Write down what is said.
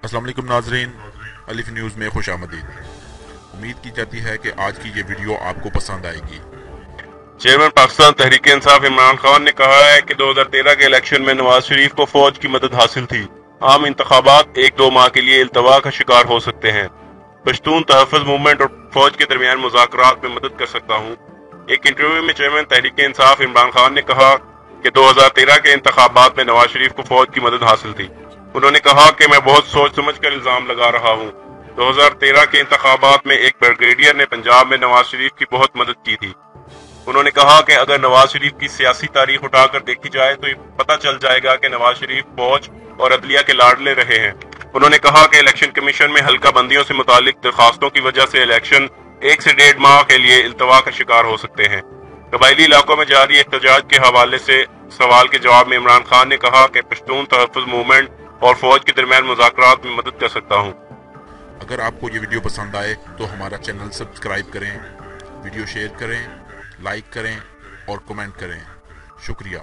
अस्सलाम वालेकुम नाजरीन, अलिफ न्यूज़ में खुश आमदीद। उम्मीद की जाती है कि आज की ये वीडियो आपको पसंद आएगी। चेयरमैन पाकिस्तान तहरीक इंसाफ इमरान खान ने कहा है कि 2013 के इलेक्शन में नवाज शरीफ को फौज की मदद हासिल थी। आम इंतखाबात 1-2 माह के लिए इल्तवा का शिकार हो सकते हैं। पश्तून तहफ़्फ़ुज़ मूवमेंट और फौज के दरमियान मुज़ाकरात में मदद कर सकता हूँ। एक इंटरव्यू में चेयरमैन तहरीक इंसाफ इमरान खान ने कहा कि 2013 के इंतखाबात में नवाज शरीफ को फौज की मदद हासिल थी। उन्होंने कहा कि मैं बहुत सोच समझ कर इल्ज़ाम लगा रहा हूँ। 2013 के इंतखाबात में एक ब्रिगेडियर ने पंजाब में नवाज शरीफ की बहुत मदद की थी। उन्होंने कहा कि अगर नवाज शरीफ की सियासी तारीख उठाकर देखी जाए तो ये पता चल जाएगा कि नवाज शरीफ फौज और अदलिया के लाडले रहे हैं। उन्होंने कहा कि इलेक्शन कमीशन में हल्का बंदियों से मुतालिक दरखास्तों की वजह से इलेक्शन 1 से 1.5 माह के लिए इल्तवा का शिकार हो सकते हैं। कबायली इलाकों में जारी एहतजाज के हवाले से सवाल के जवाब में इमरान खान ने कहा कि पश्तून तहफ़्फ़ुज़ मूवमेंट और फौज के दरमियान मुज़ाकरात में मदद कर सकता हूँ। अगर आपको ये वीडियो पसंद आए तो हमारा चैनल सब्सक्राइब करें, वीडियो शेयर करें, लाइक करें और कमेंट करें। शुक्रिया।